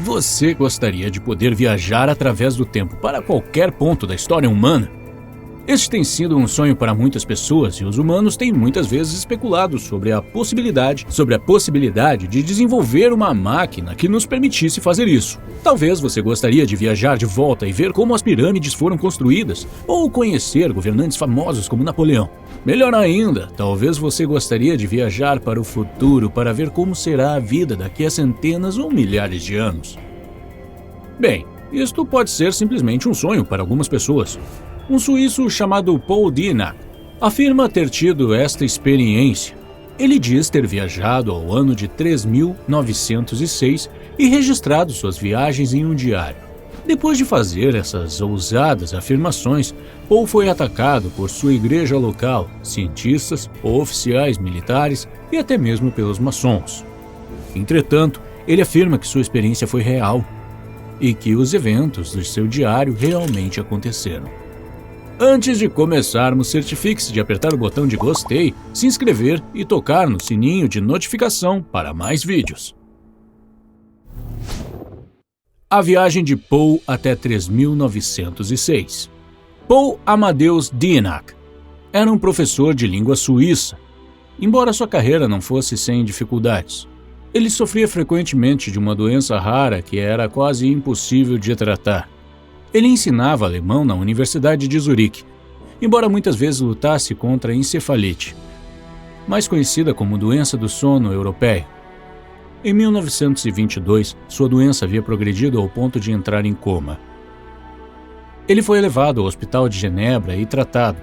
Você gostaria de poder viajar através do tempo para qualquer ponto da história humana? Este tem sido um sonho para muitas pessoas e os humanos têm muitas vezes especulado sobre a possibilidade de desenvolver uma máquina que nos permitisse fazer isso. Talvez você gostaria de viajar de volta e ver como as pirâmides foram construídas, ou conhecer governantes famosos como Napoleão. Melhor ainda, talvez você gostaria de viajar para o futuro para ver como será a vida daqui a centenas ou milhares de anos. Bem, isto pode ser simplesmente um sonho para algumas pessoas. Um suíço chamado Paul Dinac afirma ter tido esta experiência. Ele diz ter viajado ao ano de 3906 e registrado suas viagens em um diário. Depois de fazer essas ousadas afirmações, Paul foi atacado por sua igreja local, cientistas, oficiais militares e até mesmo pelos maçons. Entretanto, ele afirma que sua experiência foi real e que os eventos do seu diário realmente aconteceram. Antes de começarmos, certifique-se de apertar o botão de gostei, se inscrever e tocar no sininho de notificação para mais vídeos. A viagem de Paul até 3906. Paul Amadeus Dinac era um professor de língua suíça. Embora sua carreira não fosse sem dificuldades, ele sofria frequentemente de uma doença rara que era quase impossível de tratar. Ele ensinava alemão na Universidade de Zurique, embora muitas vezes lutasse contra a encefalite, mais conhecida como doença do sono europeia. Em 1922, sua doença havia progredido ao ponto de entrar em coma. Ele foi levado ao Hospital de Genebra e tratado,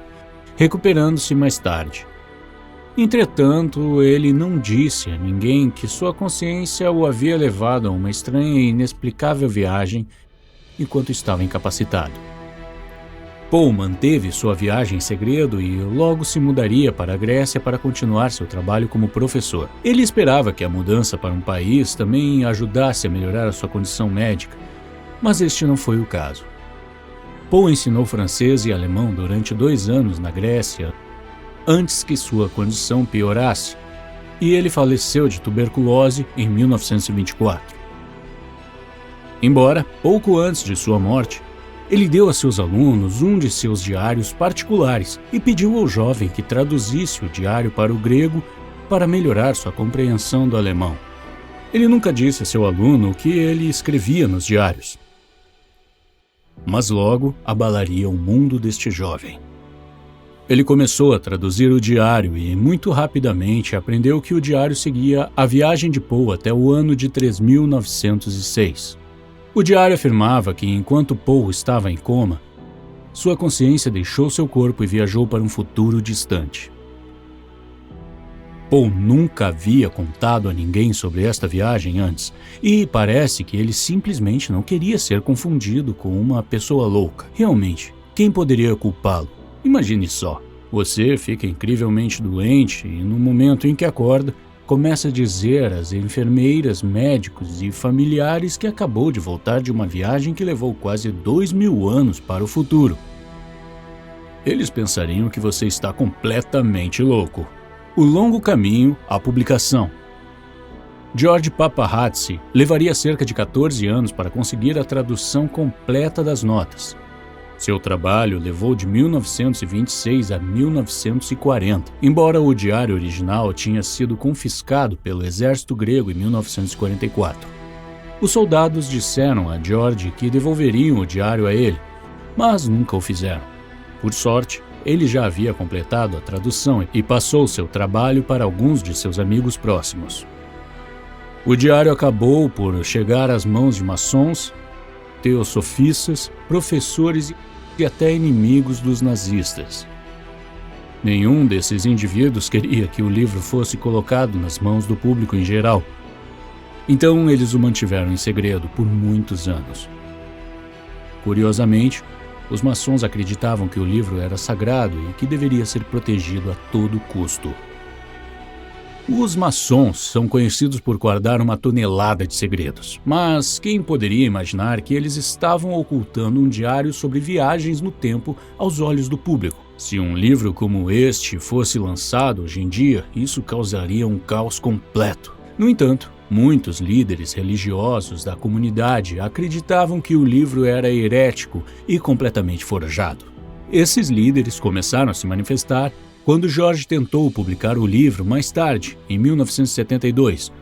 recuperando-se mais tarde. Entretanto, ele não disse a ninguém que sua consciência o havia levado a uma estranha e inexplicável viagem enquanto estava incapacitado. Paul manteve sua viagem em segredo e logo se mudaria para a Grécia para continuar seu trabalho como professor. Ele esperava que a mudança para um país também ajudasse a melhorar a sua condição médica, mas este não foi o caso. Paul ensinou francês e alemão durante 2 anos na Grécia, antes que sua condição piorasse, e ele faleceu de tuberculose em 1924. Embora, pouco antes de sua morte, ele deu a seus alunos um de seus diários particulares e pediu ao jovem que traduzisse o diário para o grego para melhorar sua compreensão do alemão. Ele nunca disse a seu aluno o que ele escrevia nos diários, mas logo abalaria o mundo deste jovem. Ele começou a traduzir o diário e, muito rapidamente, aprendeu que o diário seguia a viagem de Paul até o ano de 3906. O diário afirmava que, enquanto Paul estava em coma, sua consciência deixou seu corpo e viajou para um futuro distante. Paul nunca havia contado a ninguém sobre esta viagem antes, e parece que ele simplesmente não queria ser confundido com uma pessoa louca. Realmente, quem poderia culpá-lo? Imagine só, você fica incrivelmente doente e no momento em que acorda, começa a dizer às enfermeiras, médicos e familiares que acabou de voltar de uma viagem que levou quase 2000 anos para o futuro. Eles pensariam que você está completamente louco. O longo caminho à publicação. George Paparazzi levaria cerca de 14 anos para conseguir a tradução completa das notas. Seu trabalho levou de 1926 a 1940, embora o diário original tinha sido confiscado pelo exército grego em 1944. Os soldados disseram a George que devolveriam o diário a ele, mas nunca o fizeram. Por sorte, ele já havia completado a tradução e passou seu trabalho para alguns de seus amigos próximos. O diário acabou por chegar às mãos de maçons, teosofistas, professores e até inimigos dos nazistas. Nenhum desses indivíduos queria que o livro fosse colocado nas mãos do público em geral. Então eles o mantiveram em segredo por muitos anos. Curiosamente, os maçons acreditavam que o livro era sagrado e que deveria ser protegido a todo custo. Os maçons são conhecidos por guardar uma tonelada de segredos, mas quem poderia imaginar que eles estavam ocultando um diário sobre viagens no tempo aos olhos do público? Se um livro como este fosse lançado hoje em dia, isso causaria um caos completo. No entanto, Muitos líderes religiosos da comunidade acreditavam que o livro era herético e completamente forjado. Esses líderes começaram a se manifestar quando George tentou publicar o livro mais tarde, em 1972,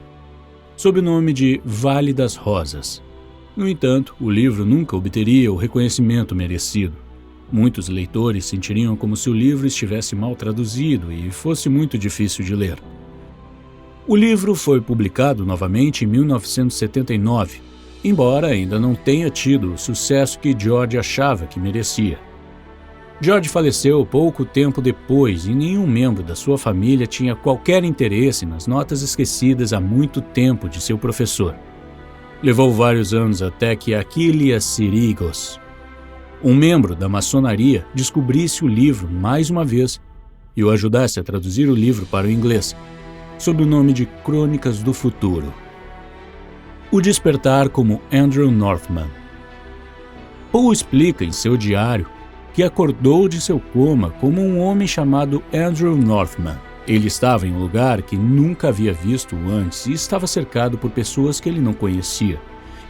sob o nome de Vale das Rosas. No entanto, o livro nunca obteria o reconhecimento merecido. Muitos leitores sentiriam como se o livro estivesse mal traduzido e fosse muito difícil de ler. O livro foi publicado novamente em 1979, embora ainda não tenha tido o sucesso que George achava que merecia. George faleceu pouco tempo depois e nenhum membro da sua família tinha qualquer interesse nas notas esquecidas há muito tempo de seu professor. Levou vários anos até que Achilles Sirigos, um membro da maçonaria, descobrisse o livro mais uma vez e o ajudasse a traduzir o livro para o inglês, sob o nome de Crônicas do Futuro. O despertar como Andrew Northman. Poe explica em seu diário que acordou de seu coma como um homem chamado Andrew Northman. Ele estava em um lugar que nunca havia visto antes e estava cercado por pessoas que ele não conhecia,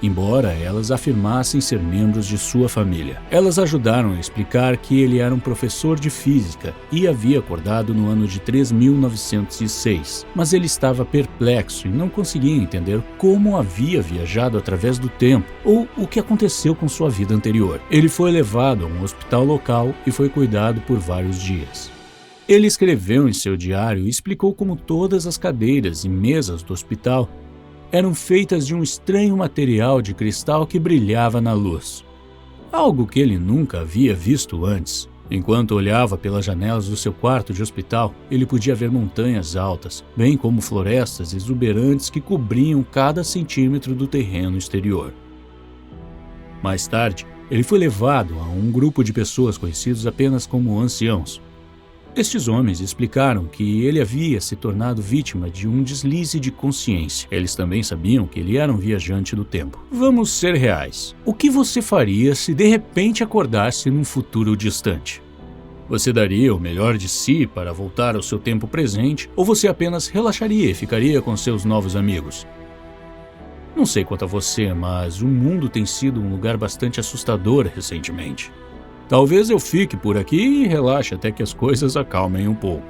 embora elas afirmassem ser membros de sua família. Elas ajudaram a explicar que ele era um professor de física e havia acordado no ano de 3906, mas ele estava perplexo e não conseguia entender como havia viajado através do tempo ou o que aconteceu com sua vida anterior. Ele foi levado a um hospital local e foi cuidado por vários dias. Ele escreveu em seu diário e explicou como todas as cadeiras e mesas do hospital eram feitas de um estranho material de cristal que brilhava na luz. Algo que ele nunca havia visto antes. Enquanto olhava pelas janelas do seu quarto de hospital, ele podia ver montanhas altas, bem como florestas exuberantes que cobriam cada centímetro do terreno exterior. Mais tarde, ele foi levado a um grupo de pessoas conhecidos apenas como anciãos. Estes homens explicaram que ele havia se tornado vítima de um deslize de consciência. Eles também sabiam que ele era um viajante do tempo. Vamos ser reais. O que você faria se de repente acordasse num futuro distante? Você daria o melhor de si para voltar ao seu tempo presente ou você apenas relaxaria e ficaria com seus novos amigos? Não sei quanto a você, mas o mundo tem sido um lugar bastante assustador recentemente. Talvez eu fique por aqui e relaxe até que as coisas acalmem um pouco.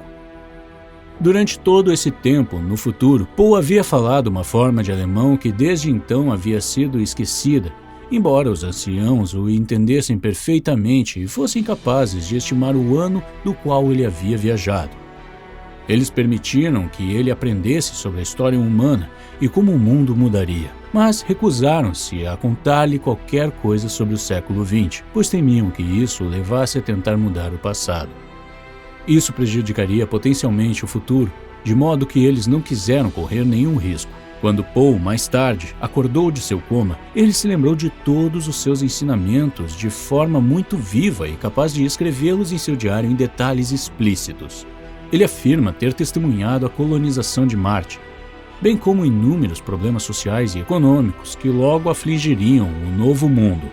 Durante todo esse tempo, no futuro, Poe havia falado uma forma de alemão que desde então havia sido esquecida, embora os anciãos o entendessem perfeitamente e fossem capazes de estimar o ano do qual ele havia viajado. Eles permitiram que ele aprendesse sobre a história humana e como o mundo mudaria, mas recusaram-se a contar-lhe qualquer coisa sobre o século XX, pois temiam que isso o levasse a tentar mudar o passado. Isso prejudicaria potencialmente o futuro, de modo que eles não quiseram correr nenhum risco. Quando Poe, mais tarde, acordou de seu coma, ele se lembrou de todos os seus ensinamentos de forma muito viva e capaz de escrevê-los em seu diário em detalhes explícitos. Ele afirma ter testemunhado a colonização de Marte, bem como inúmeros problemas sociais e econômicos que logo afligiriam o novo mundo.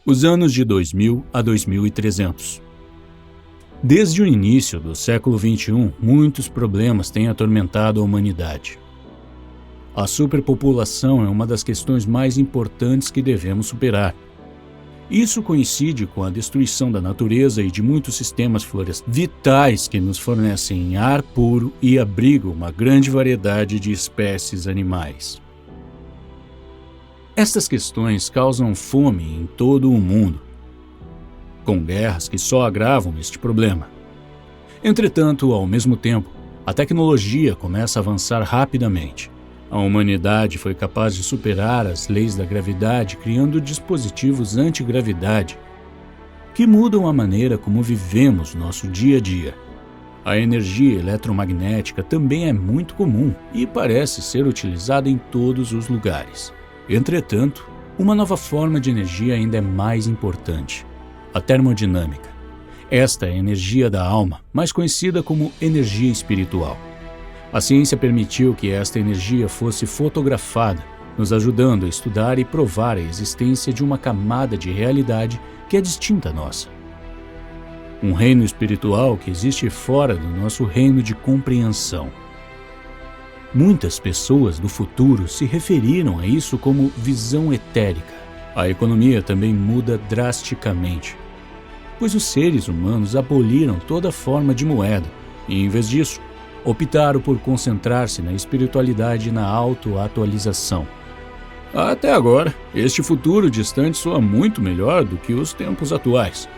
Os anos de 2000 a 2300. Desde o início do século XXI, muitos problemas têm atormentado a humanidade. A superpopulação é uma das questões mais importantes que devemos superar. Isso coincide com a destruição da natureza e de muitos sistemas florestais vitais que nos fornecem ar puro e abrigam uma grande variedade de espécies animais. Estas questões causam fome em todo o mundo, com guerras que só agravam este problema. Entretanto, ao mesmo tempo, a tecnologia começa a avançar rapidamente. A humanidade foi capaz de superar as leis da gravidade criando dispositivos antigravidade que mudam a maneira como vivemos nosso dia a dia. A energia eletromagnética também é muito comum e parece ser utilizada em todos os lugares. Entretanto, uma nova forma de energia ainda é mais importante: a termodinâmica. Esta é a energia da alma, mais conhecida como energia espiritual. A ciência permitiu que esta energia fosse fotografada, nos ajudando a estudar e provar a existência de uma camada de realidade que é distinta à nossa. Um reino espiritual que existe fora do nosso reino de compreensão. Muitas pessoas do futuro se referiram a isso como visão etérica. A economia também muda drasticamente, pois os seres humanos aboliram toda forma de moeda e, em vez disso, optaram por concentrar-se na espiritualidade e na autoatualização. Até agora, este futuro distante soa muito melhor do que os tempos atuais.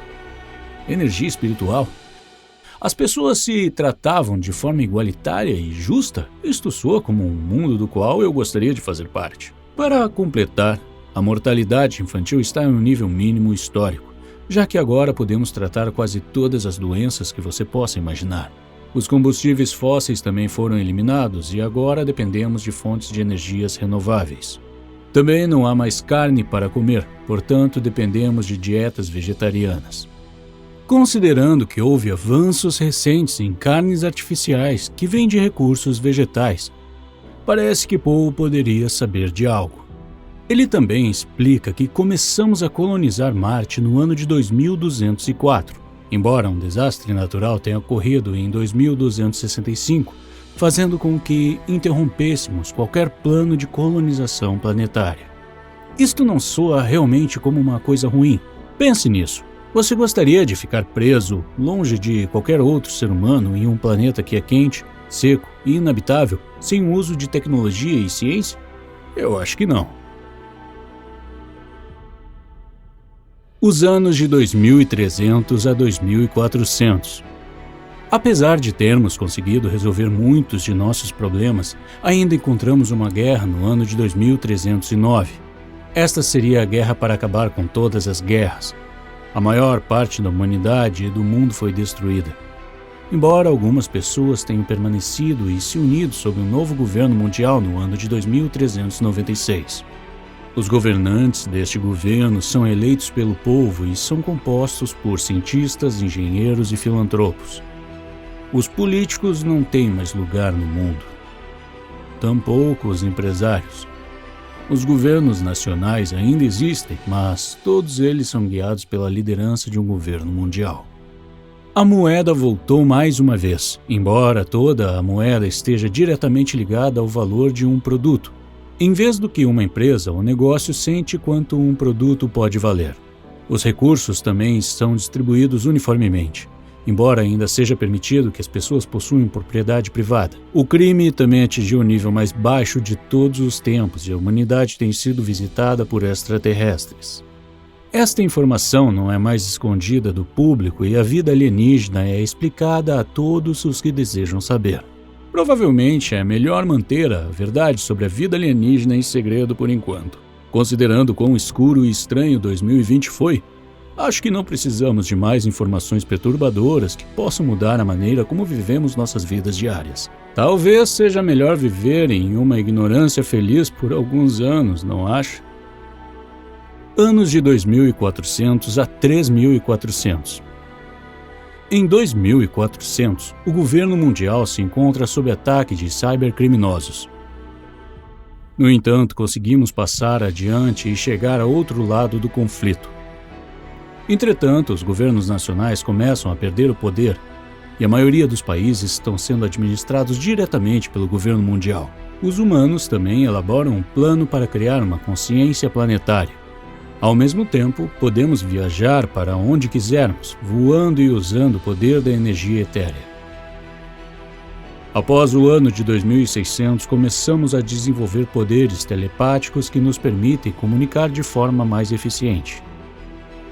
Energia espiritual? As pessoas se tratavam de forma igualitária e justa? Isto soa como um mundo do qual eu gostaria de fazer parte. Para completar, a mortalidade infantil está em um nível mínimo histórico, já que agora podemos tratar quase todas as doenças que você possa imaginar. Os combustíveis fósseis também foram eliminados e agora dependemos de fontes de energias renováveis. Também não há mais carne para comer, portanto dependemos de dietas vegetarianas. Considerando que houve avanços recentes em carnes artificiais que vêm de recursos vegetais, parece que Poe poderia saber de algo. Ele também explica que começamos a colonizar Marte no ano de 2204, embora um desastre natural tenha ocorrido em 2265, fazendo com que interrompêssemos qualquer plano de colonização planetária. Isto não soa realmente como uma coisa ruim. Pense nisso. Você gostaria de ficar preso, longe de qualquer outro ser humano, em um planeta que é quente, seco e inabitável, sem o uso de tecnologia e ciência? Eu acho que não. Os anos de 2300 a 2400. Apesar de termos conseguido resolver muitos de nossos problemas, ainda encontramos uma guerra no ano de 2309. Esta seria a guerra para acabar com todas as guerras. A maior parte da humanidade e do mundo foi destruída. Embora algumas pessoas tenham permanecido e se unido sob um novo governo mundial no ano de 2396. Os governantes deste governo são eleitos pelo povo e são compostos por cientistas, engenheiros e filantropos. Os políticos não têm mais lugar no mundo. Tampouco os empresários. Os governos nacionais ainda existem, mas todos eles são guiados pela liderança de um governo mundial. A moeda voltou mais uma vez, embora toda a moeda esteja diretamente ligada ao valor de um produto. Em vez do que uma empresa ou negócio sente quanto um produto pode valer. Os recursos também são distribuídos uniformemente, embora ainda seja permitido que as pessoas possuam propriedade privada. O crime também atingiu o nível mais baixo de todos os tempos e a humanidade tem sido visitada por extraterrestres. Esta informação não é mais escondida do público e a vida alienígena é explicada a todos os que desejam saber. Provavelmente é melhor manter a verdade sobre a vida alienígena em segredo por enquanto. Considerando quão escuro e estranho 2020 foi, acho que não precisamos de mais informações perturbadoras que possam mudar a maneira como vivemos nossas vidas diárias. Talvez seja melhor viver em uma ignorância feliz por alguns anos, não acha? Anos de 2400 a 3400. Em 2400, o governo mundial se encontra sob ataque de cybercriminosos. No entanto, conseguimos passar adiante e chegar a outro lado do conflito. Entretanto, os governos nacionais começam a perder o poder e a maioria dos países estão sendo administrados diretamente pelo governo mundial. Os humanos também elaboram um plano para criar uma consciência planetária. Ao mesmo tempo, podemos viajar para onde quisermos, voando e usando o poder da energia etérea. Após o ano de 2600, começamos a desenvolver poderes telepáticos que nos permitem comunicar de forma mais eficiente.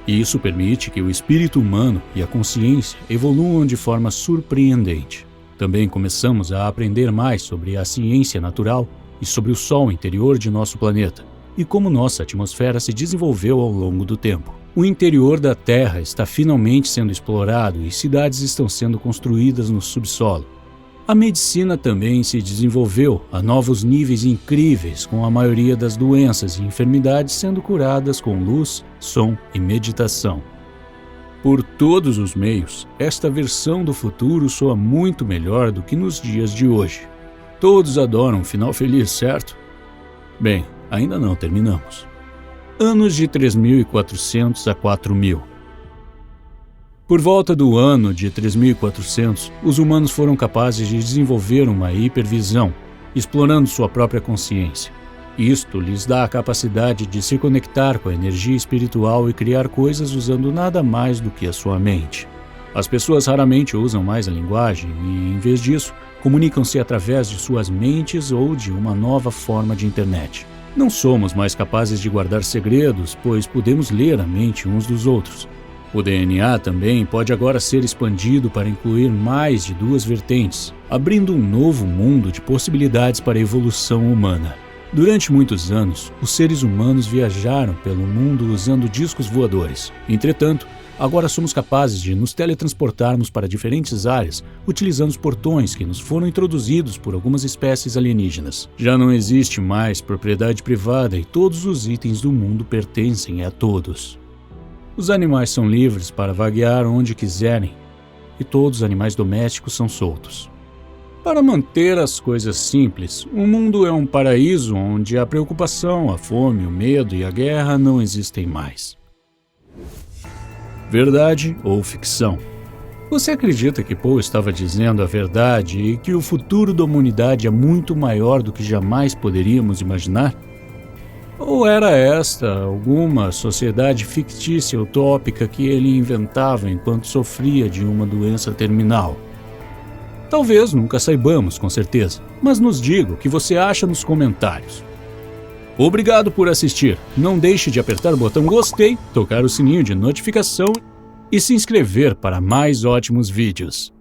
E isso permite que o espírito humano e a consciência evoluam de forma surpreendente. Também começamos a aprender mais sobre a ciência natural e sobre o Sol interior de nosso planeta, e como nossa atmosfera se desenvolveu ao longo do tempo. O interior da Terra está finalmente sendo explorado e cidades estão sendo construídas no subsolo. A medicina também se desenvolveu a novos níveis incríveis, com a maioria das doenças e enfermidades sendo curadas com luz, som e meditação. Por todos os meios, esta versão do futuro soa muito melhor do que nos dias de hoje. Todos adoram um final feliz, certo? Bem, ainda não terminamos. Anos de 3400 a 4000. Por volta do ano de 3400, os humanos foram capazes de desenvolver uma hipervisão, explorando sua própria consciência. Isto lhes dá a capacidade de se conectar com a energia espiritual e criar coisas usando nada mais do que a sua mente. As pessoas raramente usam mais a linguagem e, em vez disso, comunicam-se através de suas mentes ou de uma nova forma de internet. Não somos mais capazes de guardar segredos, pois podemos ler a mente uns dos outros. O DNA também pode agora ser expandido para incluir mais de 2 vertentes, abrindo um novo mundo de possibilidades para a evolução humana. Durante muitos anos, os seres humanos viajaram pelo mundo usando discos voadores. Entretanto, agora somos capazes de nos teletransportarmos para diferentes áreas utilizando os portões que nos foram introduzidos por algumas espécies alienígenas. Já não existe mais propriedade privada e todos os itens do mundo pertencem a todos. Os animais são livres para vaguear onde quiserem e todos os animais domésticos são soltos. Para manter as coisas simples, o mundo é um paraíso onde a preocupação, a fome, o medo e a guerra não existem mais. Verdade ou ficção? Você acredita que Poe estava dizendo a verdade e que o futuro da humanidade é muito maior do que jamais poderíamos imaginar? Ou era esta alguma sociedade fictícia utópica que ele inventava enquanto sofria de uma doença terminal? Talvez nunca saibamos com certeza, mas nos diga o que você acha nos comentários. Obrigado por assistir. Não deixe de apertar o botão gostei, tocar o sininho de notificação e se inscrever para mais ótimos vídeos.